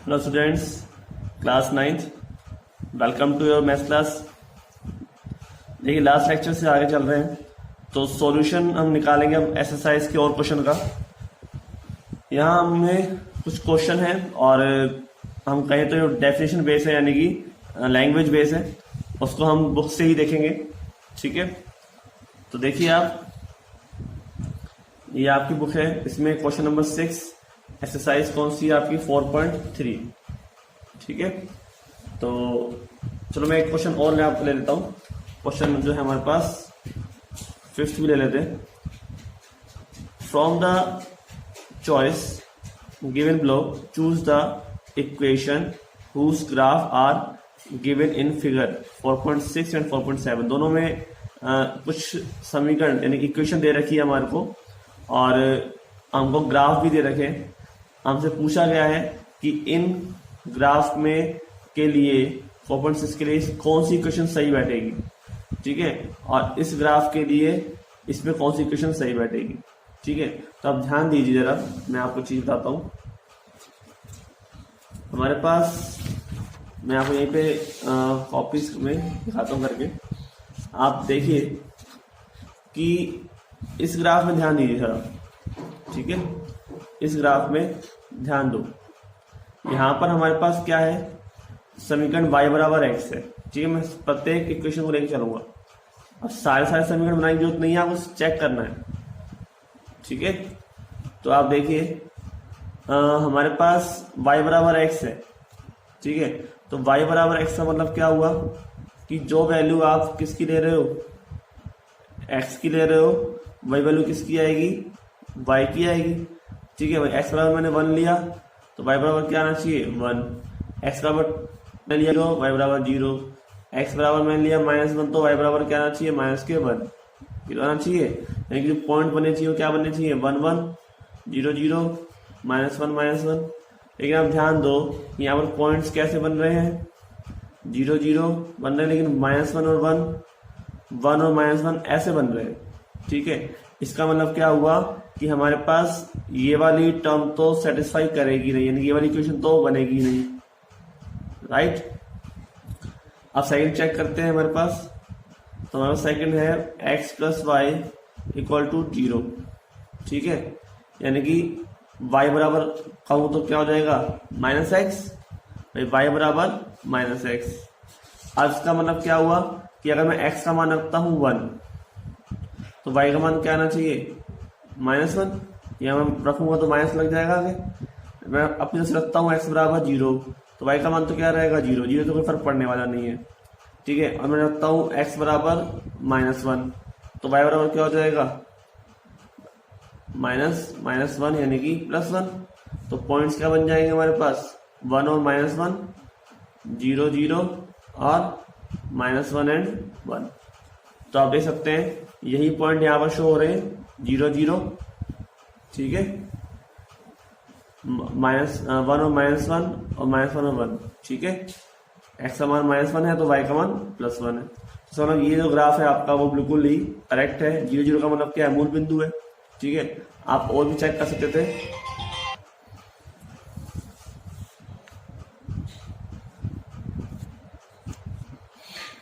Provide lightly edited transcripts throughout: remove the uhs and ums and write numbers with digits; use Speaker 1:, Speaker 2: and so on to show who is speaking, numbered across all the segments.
Speaker 1: Hello students, class 9th, welcome to your maths class. देखिए last lecture से आगे चल रहे हैं तो सॉल्यूशन हम निकालेंगे अब एक्सरसाइज के और क्वेश्चन का। यहाँ हमें कुछ क्वेश्चन है और हम कहें तो डेफिनेशन बेस है, यानी कि लैंग्वेज बेस है, उसको हम बुक से ही देखेंगे। ठीक है, तो देखिए आप, ये आपकी बुक है, इसमें क्वेश्चन नंबर 6 एक्सरसाइज कौन सी है आपकी 4.3। ठीक है, तो चलो मैं एक क्वेश्चन और मैं आपको ले लेता हूँ। क्वेश्चन जो है हमारे पास 5th भी ले लेते हैं। From the choice given below choose the equation whose graph are given in figure 4.6 and 4.7। दोनों में कुछ समीकरण यानी इक्वेशन दे रखी है हमारे को और हमको ग्राफ भी दे रखे हैं। हमसे पूछा गया है कि इन ग्राफ में के लिए 4.6 के लिए कौन सी इक्वेशन सही बैठेगी। ठीक है, और इस ग्राफ के लिए इसमें कौन सी इक्वेशन सही बैठेगी। ठीक है, तो आप ध्यान दीजिए जरा, मैं आपको चीज बताता हूँ। हमारे पास, मैं आपको यहीं पे कॉपीज में दिखाता हूँ करके, आप देखिए कि इस ग्राफ में ध्यान दीजिए जरा। ठीक है, इस ग्राफ में ध्यान दो। यहां पर हमारे पास क्या है, समीकरण y बराबर x है। ठीक है, मैं प्रत्येक इक्वेशन को लेकर चलूंगा और सारे समीकरण बनाने की जरूरत नहीं है, आपको चेक करना है। ठीक है, तो आप देखिए हमारे पास y बराबर x है। ठीक है, तो y बराबर x का मतलब क्या हुआ कि जो वैल्यू आप किसकी ले रहे हो, x की ले रहे हो, वही वैल्यू किसकी आएगी, y की आएगी। ठीक है भाई, x बराबर मैंने 1 लिया तो y बराबर क्या आना चाहिए 1। x बराबर मैंने लिया तो y बराबर 0। x बराबर मैंने लिया -1 तो y बराबर क्या आना चाहिए -1 ये आना चाहिए। यानी कि पॉइंट बनने चाहिए, क्या बनने चाहिए 1 1 0 0 -1 -1। लेकिन आप ध्यान दो यहाँ पर पॉइंट्स कैसे बन रहे हैं, 0 0 बन रहे हैं, लेकिन -1 और 1 1 और -1 ऐसे बन रहे हैं। ठीक है, इसका मतलब क्या हुआ कि हमारे पास ये वाली टर्म तो सेटिस्फाई करेगी नहीं, यानी ये वाली इक्वेशन तो बनेगी नहीं। राइट, अब सेकंड चेक करते हैं हमारे पास। तो हमारा सेकंड है x + y = 0। ठीक है, यानी कि y बराबर कहूँ तो क्या हो जाएगा -x, भाई y बराबर -x। अब इसका मतलब क्या हुआ कि अगर मैं x का मान रखता हूँ 1 तो y का मान क्या आना चाहिए -1। या मैं रखूंगा तो माइनस लग जाएगा आगे। मैं अपनी से रखता हूँ x बराबर 0 तो y का मान तो क्या रहेगा 0 0, तो कोई फर्क पड़ने वाला नहीं है। ठीक है, और मैं रखता हूँ x बराबर -1 तो y बराबर क्या हो जाएगा -1 यानी कि +1। तो पॉइंट्स क्या बन जाएंगे हमारे पास 1 और -1, 0 0 और -1 एंड 1। तो आप देख सकते हैं यही पॉइंट यहाँ पर शो हो रहे हैं 0 0। ठीक है, -1 और -1 और -1 और 1। ठीक है, x का मान -1 है तो y का मान +1 है। तो मतलब ये जो ग्राफ है आपका वो बिल्कुल ही करेक्ट है। 0 0 का मतलब क्या है, मूल बिंदु है। ठीक है, आप और भी चेक कर सकते थे।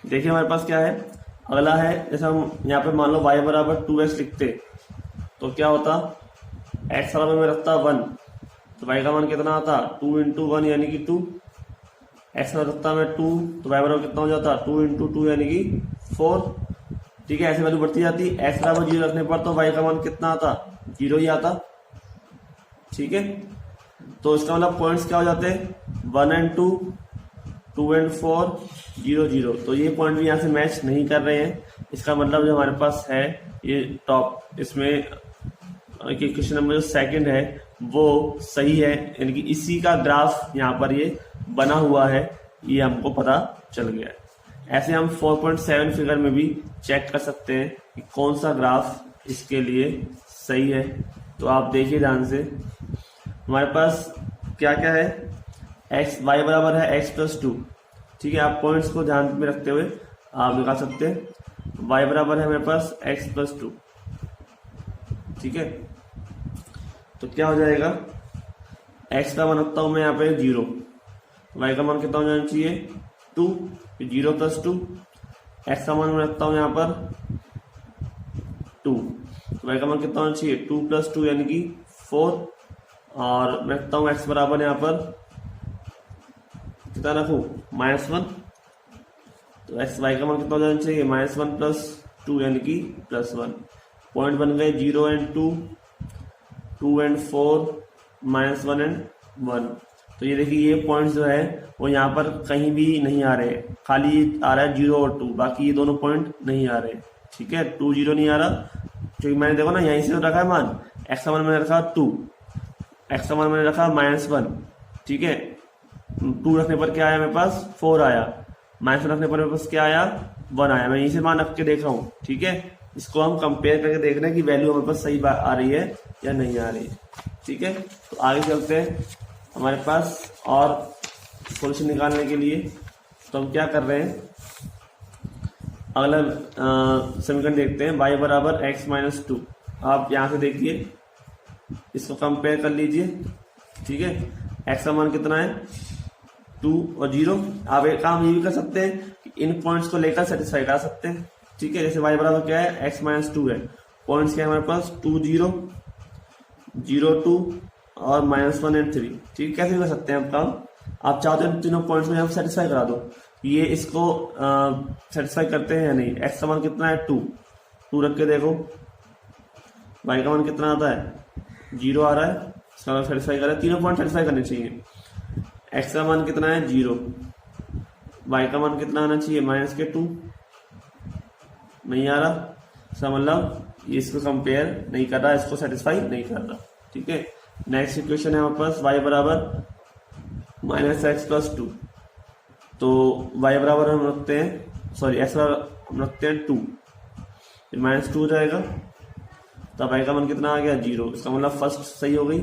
Speaker 1: देखिए हमारे पास क्या है, अगला है, जैसे हम यहाँ पे मान लो y बराबर 2x लिखते तो क्या होता, x बराबर में रखता 1 तो y का मान कितना आता 2 × 1 यानी कि 2। x बराबर रखता मैं 2 तो y बराबर कितना हो जाता 2 × 2 यानी कि 4। ठीक है, ऐसे वैल्यू बढ़ती जाती। x बराबर 0 रखने पर तो y का मान कितना आता 0 ही आता। ठीक है, तो इसका मतलब पॉइंट्स क्या हो जाते 1 एंड 2 2 एंड 4 0 0। तो ये पॉइंट भी यहाँ से मैच नहीं कर रहे हैं। इसका मतलब जो हमारे पास है ये टॉप, इसमें क्वेश्चन नंबर जो सेकंड है वो सही है, यानी कि इसी का ग्राफ यहाँ पर ये बना हुआ है, ये हमको पता चल गया है। ऐसे हम 4.7 फिगर में भी चेक कर सकते हैं कि कौन सा ग्राफ इसके लिए सही है। तो आप देखिए ध्यान से, हमारे पास क्या क्या है, y बराबर है x + 2। ठीक है, आप पॉइंट्स को ध्यान में रखते हुए आप निकाल सकते हैं। y बराबर है मेरे पास x + 2। ठीक है, तो क्या हो जाएगा, x का मान रखता हूं मैं यहाँ पे 0 y का मान कितना हो जाना चाहिए 2, 0 + 2, x का मान मैं रखता हूँ यहाँ पर 2, y का मान कितना होना चाहिए 2 + 2 यानी कि 4, और मैं रखता हूँ x बराबर यहाँ पर कितना रखूँ -1, तो x y का मान कितना हो जाना चाहिए -1 + 2 यानी कि +1। पॉइंट बन गए 0 और 2, 2 और 4, -1 और 1। तो ये देखिए ये पॉइंट्स जो है वो यहाँ पर कहीं भी नहीं आ रहे, खाली आ रहा है 0 और 2, बाकी ये दोनों पॉइंट नहीं आ रहे। ठीक है, 2 0 नहीं आ रहा, क्योंकि मैंने देखो ना यहीं से तो रखा है मान, x का मान मैंने रखा 2, x का मान मैंने रखा -1। ठीक है, 2 रखने पर क्या आया मेरे पास 4 आया, -1 रखने पर मेरे पास क्या आया 1 आया। मैं यहीं से मान रख के देख रहा हूँ। ठीक है, इसको हम कंपेयर करके देख रहे हैं कि वैल्यू हमारे पास सही आ रही है या नहीं आ रही है। ठीक है, तो आगे चलते हैं हमारे पास और सोल्यूशन निकालने के लिए। तो हम क्या कर रहे हैं, अगला समीकरण देखते हैं, y बराबर x - 2। आप यहाँ से देखिए, इसको कंपेयर कर लीजिए। ठीक है, x का मान कितना है 2 और 0। आप एक काम ये भी कर सकते हैं कि इन पॉइंट्स को लेकर सेटिस्फाई कर सकते हैं। ठीक है, जैसे y बराबर क्या है x - 2 है, पॉइंट्स क्या है हमारे पास 2 0, 0 2 और -1 और 3। ठीक, कैसे भी कर सकते हैं आप काम। आप चाहते हैं तीनों पॉइंट्स में आप सेटिस्फाई करा दो, ये इसको सेटिस्फाई करते हैं या नहीं। x का मान कितना है 2, 2 रख के देखो, y का मान कितना आता है 0 आ रहा है, इसका सेटिस्फाई कर रहा है, तीनों पॉइंट सेटिस्फाई करने चाहिए। x का मान कितना है 0, y का मान कितना आना चाहिए -2, नहीं आ रहा, इसका मतलब ये इसको कंपेयर नहीं कर रहा, इसको सेटिस्फाई नहीं कर रहा। ठीक है, नेक्स्ट इक्वेशन है हमारे पास y बराबर -x + 2। तो y बराबर हम रखते हैं, सॉरी x बराबर हम रखते हैं 2, फिर -2 हो जाएगा, तब y का मान कितना आ गया 0। इसका मतलब फर्स्ट सही हो गई।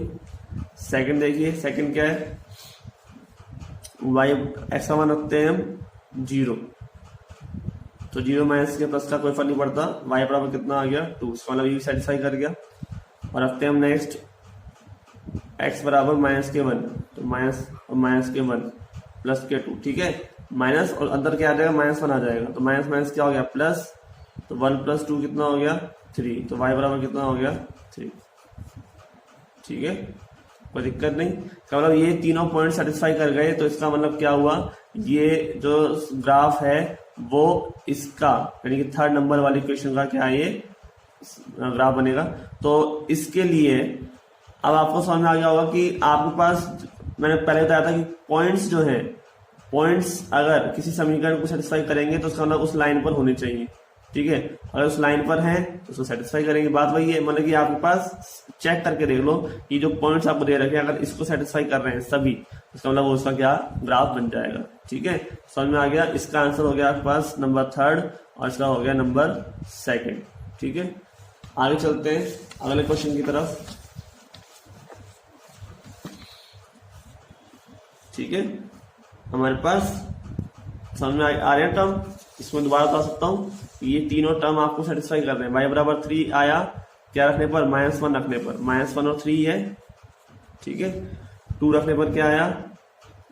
Speaker 1: सेकंड देखिए, सेकंड क्या है, x का मान रखते हैं हम 0, तो 0 - के प्लस का कोई फर्क नहीं पड़ता, y बराबर कितना आ गया 2, इसका मतलब ये सेटिस्फाई कर गया। और रखते हैं हम नेक्स्ट x बराबर -1, तो -1 प्लस के 2। ठीक है, माइनस और अंदर क्या आ जाएगा -1 आ जाएगा, तो माइनस क्या हो गया प्लस, तो 1 + 2 कितना हो गया 3, तो y बराबर कितना हो गया 3। ठीक है, कोई दिक्कत नहीं, इसका मतलब ये तीनों पॉइंट सेटिस्फाई कर गए। तो इसका मतलब क्या हुआ, ये जो ग्राफ है वो इसका यानी कि 3rd नंबर वाली इक्वेशन का क्या है ये ग्राफ बनेगा। तो इसके लिए अब आपको समझ में आ गया होगा कि आपके पास, मैंने पहले बताया था कि पॉइंट्स जो हैं, पॉइंट्स अगर किसी समीकरण को सेटिस्फाई करेंगे तो उसका मतलब उस लाइन पर होने चाहिए। ठीक है, अगर उस लाइन पर है तो उसको सेटिस्फाई करेंगे। बात वही है, मतलब कि आपके पास चेक करके देख लो कि जो पॉइंट्स आपको दे रखे हैं अगर इसको सेटिस्फाई कर रहे हैं सभी, इसका मतलब उसका क्या ग्राफ बन जाएगा। ठीक है, समझ में आ गया। इसका आंसर हो गया आपके पास नंबर 3rd और इसका हो गया नंबर 2nd। ठीक है, आगे चलते हैं अगले क्वेश्चन की तरफ। ठीक है, हमारे पास समझ में आ रहे हैं टर्म, इसमें दोबारा बता सकता हूँ, ये तीनों टर्म आपको सेटिस्फाई कर रहे हैं। y बराबर 3 आया क्या रखने पर, -1 रखने पर, -1 और 3 है। ठीक है, 2 रखने पर क्या आया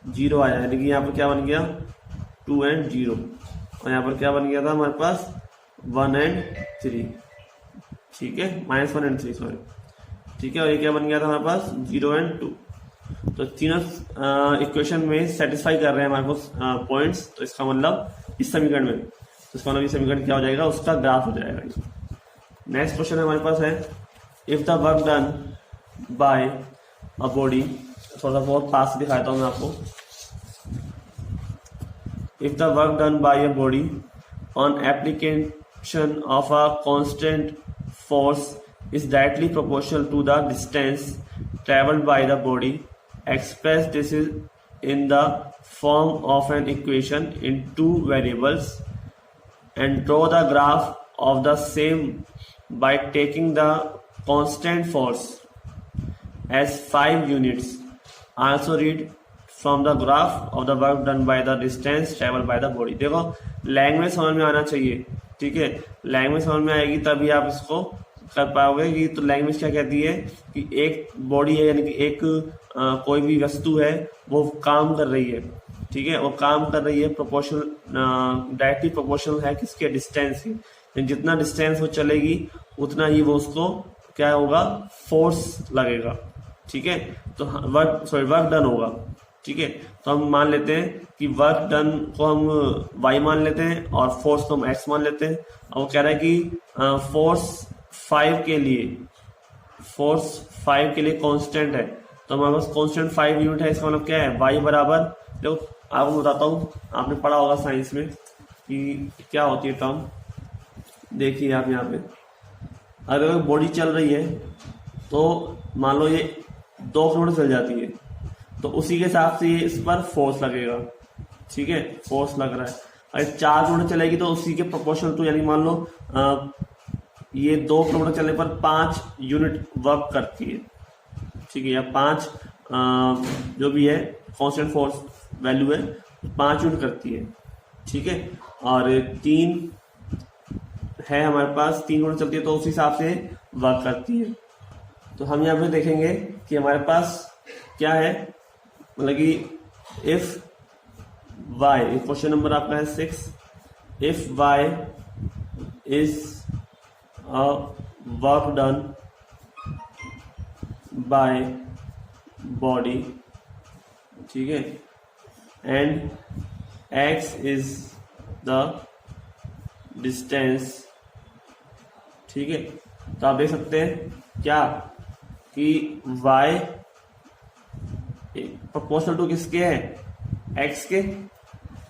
Speaker 1: 0 आया, यानी कि यहाँ पर क्या बन गया 2 और 0, और यहाँ पर क्या बन गया था हमारे पास 1 और 3। ठीक है, -1 और 3 सॉरी। ठीक है, और ये क्या बन गया था हमारे पास 0 और 2। तो तीनों इक्वेशन में सेटिस्फाई कर रहे हैं हमारे पास पॉइंट्स, तो इसका मतलब इस समीकरण में, तो इसका मतलब ये समीकरण क्या हो जाएगा, उसका ग्राफ हो जाएगा। नेक्स्ट क्वेश्चन हमारे पास है, if the work done bye a body, थोड़ा सा बहुत पास दिखाता हूँ मैं आपको। If the work done bye a body on application of a constant force is directly proportional to the distance traveled by the body. Express this is in the form of an equation in 2 variables and draw the graph of the same by taking the constant force as 5 units. Also read from the graph of the work done by the distance traveled by the body. देखो language समझ में आना चाहिए। ठीक है, language समझ में आएगी तभी आप इसको कर पाओगे। कि तो लैंग्वेज क्या कहती है कि एक बॉडी है, यानी कि एक कोई भी वस्तु है वो काम कर रही है। ठीक है, वो काम कर रही है प्रोपोर्शनल, डायरेक्टली प्रोपोर्शनल है किसके, डिस्टेंस के। जितना डिस्टेंस वो चलेगी उतना ही वो उसको क्या होगा, फोर्स लगेगा। ठीक है, तो वर्क डन होगा। ठीक है, तो हम मान लेते हैं कि वर्क डन को हम y मान लेते हैं और फोर्स को हम x मान लेते हैं। और वो कह रहा है कि फोर्स 5 के लिए कांस्टेंट है, तो हमारे पास कांस्टेंट 5 यूनिट है। इसका मतलब क्या है, y बराबर, देखो आपको बताता हूँ, आपने पढ़ा होगा साइंस में कि क्या होती है टर्म। देखिए आप यहाँ पे, अगर बॉडी चल रही है तो मान लो ये 2 किलोमीटर चल जाती है, तो उसी के हिसाब से ये इस पर फोर्स लगेगा। ठीक है, फोर्स लग रहा है। अगर 4 किलोमीटर चलेगी तो उसी के प्रोपोर्शनल टू, यानी मान लो ये 2 किलोमीटर चलने पर 5 यूनिट वर्क करती है। ठीक है, या 5 जो भी है कांस्टेंट फोर्स वैल्यू है 5 यूनिट करती है। ठीक है, और 3 है हमारे पास, 3 किलोमीटर चलती है तो उस हिसाब से वर्क करती है। तो हम यहाँ पे देखेंगे कि हमारे पास क्या है, मतलब कि इफ वाई, क्वेश्चन नंबर आपका है 6, if y is a work done by body, ठीक है, and x is the distance. ठीक है, तो आप देख सकते हैं क्या कि y प्रोपोर्शनल टू किसके है, x के,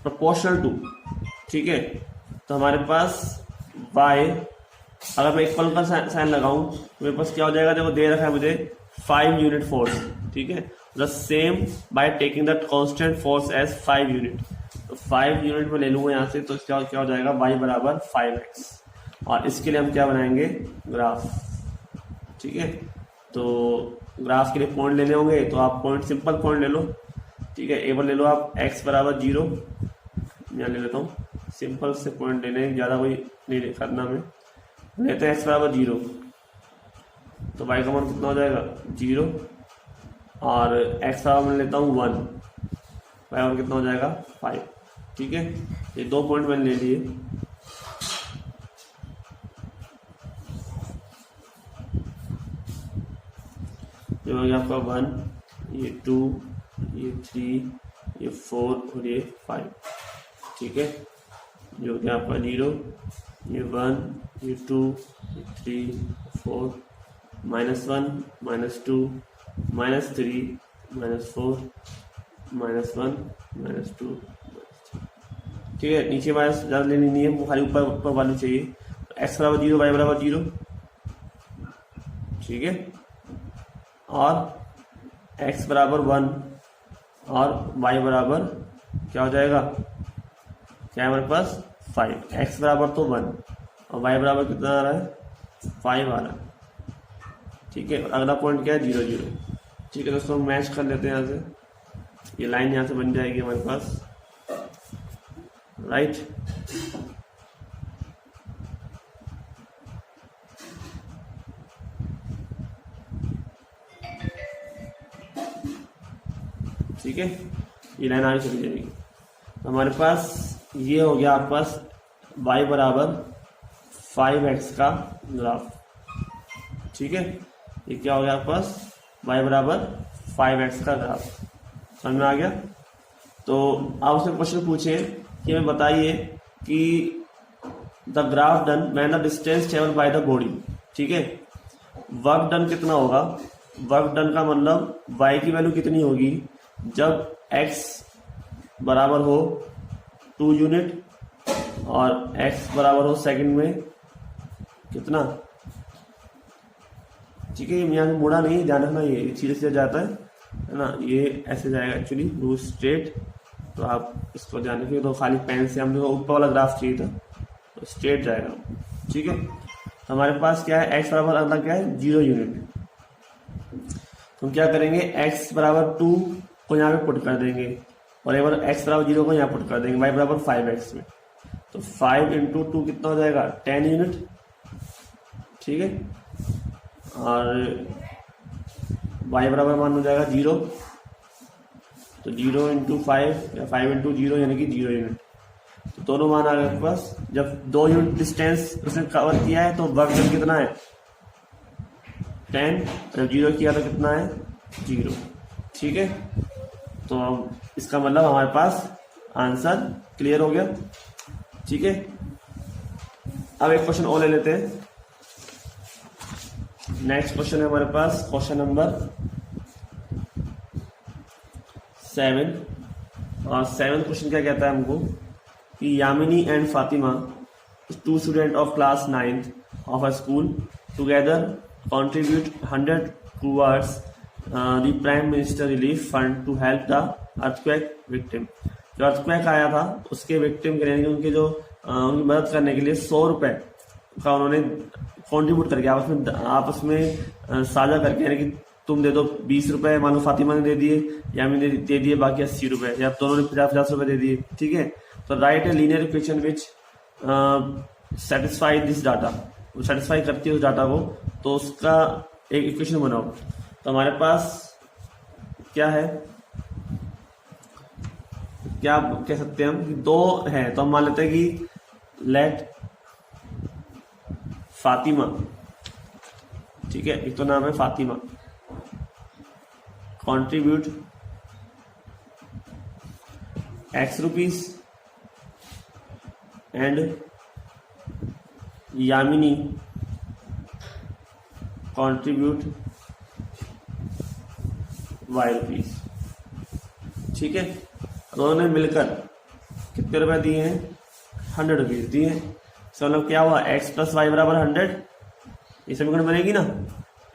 Speaker 1: प्रोपोर्शनल टू। ठीक है, तो हमारे पास y, अगर मैं इक्वल का साइन लगाऊं तो मेरे पास क्या हो जाएगा, देखो दे रखा है मुझे 5 यूनिट फोर्स। ठीक है, the same by taking the constant force as 5 unit, तो 5 यूनिट में ले लूंगा यहाँ से, तो क्या हो जाएगा, y बराबर 5x। और इसके लिए हम क्या बनाएंगे, ग्राफ। ठीक है, तो ग्राफ के लिए पॉइंट लेने होंगे, तो आप पॉइंट, सिंपल पॉइंट ले लो। ठीक है, एक बार ले लो आप x बराबर 0, यहाँ ले लेता हूँ, सिंपल से पॉइंट लेने, ज़्यादा कोई नहीं करना, में लेते हैं x बराबर 0, तो y का मान कितना हो जाएगा 0, और x बराबर मैं लेता हूँ 1, y का मान कितना हो जाएगा 5। ठीक है, ये 2 पॉइंट मैंने ले लिए। जो हो गया आपका 1, ये 2, ये 3, ये 4 और ये 5। ठीक है, जो कि आपका 0, ये 1, ये 2, ये 3, 4, -1, -2, -3, -4, -1, -2। ठीक है, नीचे माइनस ज़्यादा लेनी नहीं है, वो खाली ऊपर वाली चाहिए। तो x बराबर 0, y बराबर 0। ठीक है, और x बराबर 1 और y बराबर क्या हो जाएगा, क्या है हमारे पास 5। x बराबर तो 1 और y बराबर कितना आ रहा है, 5 आ रहा है। ठीक है, अगला पॉइंट क्या है, 0, 0। ठीक है दोस्तों, मैच कर लेते हैं यहाँ से, ये लाइन यहाँ से बन जाएगी हमारे पास, राइट। ठीक है, ये लाइन आगे चली जाएगी। तो हमारे पास ये हो गया आपके पास y बराबर 5x का ग्राफ। ठीक है, ये क्या हो गया आपके पास, y बराबर 5x का ग्राफ। समझ में आ गया। तो आप उससे क्वेश्चन पूछे कि हमें बताइए कि the graph done when the distance travel by the body. ठीक है, वर्क डन कितना होगा, वर्क डन का मतलब y की वैल्यू कितनी होगी जब x बराबर हो 2 यूनिट और x बराबर हो सेकंड में कितना। ठीक है, यहाँ से मुड़ा नहीं, ध्यान रखना, ये सीधे सीधे जाता है ना, ये ऐसे जाएगा एक्चुअली, वो स्ट्रेट। तो आप इसको ध्यान रखिए, तो खाली पेन से हमने ऊपर वाला ग्राफ चाहिए था, तो स्ट्रेट जाएगा। ठीक है, तो हमारे पास क्या है, x बराबर अगला क्या है 0 यूनिट। तो हम क्या करेंगे, x बराबर 2 को यहाँ पे पुट कर देंगे और एक बार x बराबर 0 को यहाँ पुट कर देंगे y बराबर 5x में। तो 5 × 2 कितना हो जाएगा, 10 यूनिट। ठीक है, और y बराबर मान हो जाएगा 0 तो 0 इंटू 5 या 5 इंटू 0 यानी कि 0 यूनिट। तो दोनों मान आ गए आपके पास। जब 2 यूनिट डिस्टेंस उसने कवर किया है तो वर्क डन कितना है 10, जब 0 किया तो कितना है 0। ठीक है, तो अब इसका मतलब हमारे पास आंसर क्लियर हो गया। ठीक है, अब एक क्वेश्चन और ले लेते हैं। नेक्स्ट क्वेश्चन है हमारे पास क्वेश्चन नंबर 7। और 7th क्वेश्चन क्या कहता है हमको कि Yamini and Fatima, 2 student of class 9th of a school, together contribute 100 towards the Prime Minister Relief Fund to help the earthquake victim। जो अर्थक्वेक आया था उसके विक्टिम के लिए उनके जो उनकी मदद करने के लिए 100 रुपए का उन्होंने कंट्रीब्यूट करके आपस में साझा करके, यानी कि तुम दे दो 20 रुपए, मान लो फातिमा ने दे दिए, यामिनी ने दे दिए बाकी 80 रुपए, या दोनों ने 50-50 रुपए दे दिए। ठीक है, तो right a linear equation which satisfy this data, satisfy करती है उस डाटा को, तो उसका एक इक्वेशन बनाओ। तो हमारे पास क्या है, क्या कह सकते हैं हम कि 2 है, तो हम मान लेते हैं कि लेट फातिमा, ठीक है, एक तो नाम है Fatima, contribute X rupees and Yamini contribute Y rupees. ठीक है, दोनों ने मिलकर कितने रुपए दिए हैं 100 रुपीज दिए हैं। तो मतलब क्या हुआ x प्लस वाई बराबर 100, ये समीकरण बनेगी ना।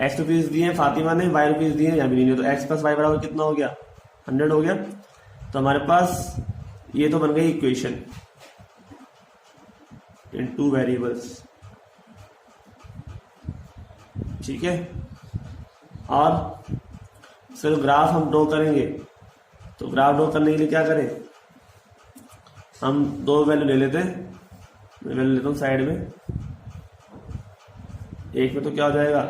Speaker 1: x रुपीज दिए हैं फातिमा ने, y रुपीज दिए हैं यामिनी ने, तो x प्लस वाई बराबर कितना हो गया 100 हो गया। तो हमारे पास ये तो बन गई इक्वेशन इन 2 वेरिएबल्स। ठीक है, और इसका जो ग्राफ हम ड्रॉ करेंगे, तो ग्राफ ड्रॉ करने के लिए क्या करें, हम 2 वैल्यू ले लेते हैं। मैं वैल्यू लेता हूँ साइड में, एक में तो क्या हो जाएगा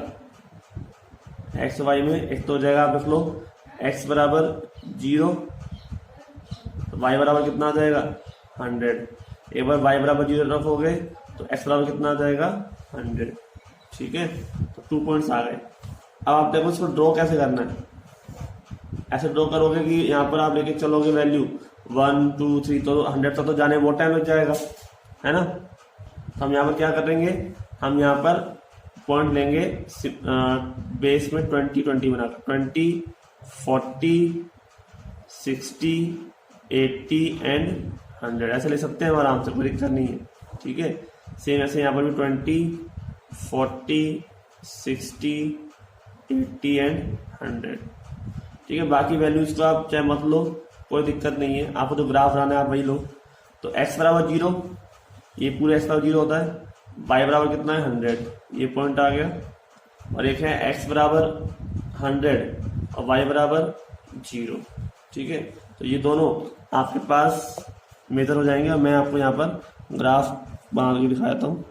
Speaker 1: एक्स वाई में, एक तो हो जाएगा आप रख लो x बराबर 0, तो y बराबर कितना आ जाएगा 100। एक बार y बराबर 0 रखोगे तो x बराबर कितना आ जाएगा 100। ठीक है, तो 2 पॉइंट्स आ गए। अब आप देखो इसको ड्रॉ कैसे करना है। ऐसे ड्रॉ करोगे कि यहाँ पर आप लेके चलोगे वैल्यू 1 2 3, तो 100 तक तो जाने वो टाइम लग जाएगा, है ना। तो हम यहाँ पर क्या करेंगे, हम यहाँ पर पॉइंट लेंगे बेस में 20-20 बनाकर, 20 40 60 80 एंड 100 ऐसे ले सकते हैं आराम से, कोई दिक्कत नहीं है। ठीक है, सेम ऐसे यहाँ पर भी 20 40 60 80 एंड 100। ठीक है, बाकी वैल्यूज को आप चाहे मत लो, कोई दिक्कत नहीं है, आपको जो ग्राफ बनाना है आप वही लो। तो x बराबर 0, ये पूरे x बराबर 0 होता है, y बराबर कितना है 100, ये पॉइंट आ गया, और एक है x बराबर 100 और y बराबर 0। ठीक है, तो ये दोनों आपके पास मेथड हो जाएंगे, और मैं आपको यहाँ पर ग्राफ बना के दिखा देता हूँ।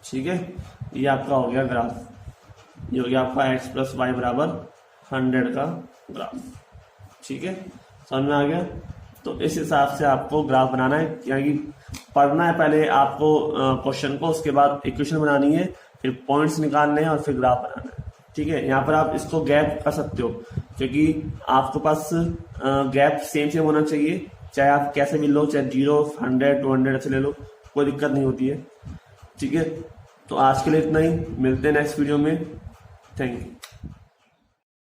Speaker 1: ठीक है, ये आपका हो गया ग्राफ, ये हो गया आपका x प्लस वाई बराबर 100 का ग्राफ। ठीक है, समझ में आ गया। तो इस हिसाब से आपको ग्राफ बनाना है, यानी पढ़ना है पहले आपको क्वेश्चन को, उसके बाद इक्वेशन बनानी है, फिर पॉइंट्स निकालने हैं और फिर ग्राफ बनाना है। ठीक है, यहाँ पर आप इसको गैप कर सकते हो, क्योंकि आपके पास गैप सेम होना चाहिए, चाहे आप कैसे भी लो, चाहे 0 100 200 ऐसे ले लो, कोई दिक्कत नहीं होती है। ठीक है, तो आज के लिए इतना ही, मिलते हैं नेक्स्ट वीडियो में। Thank you.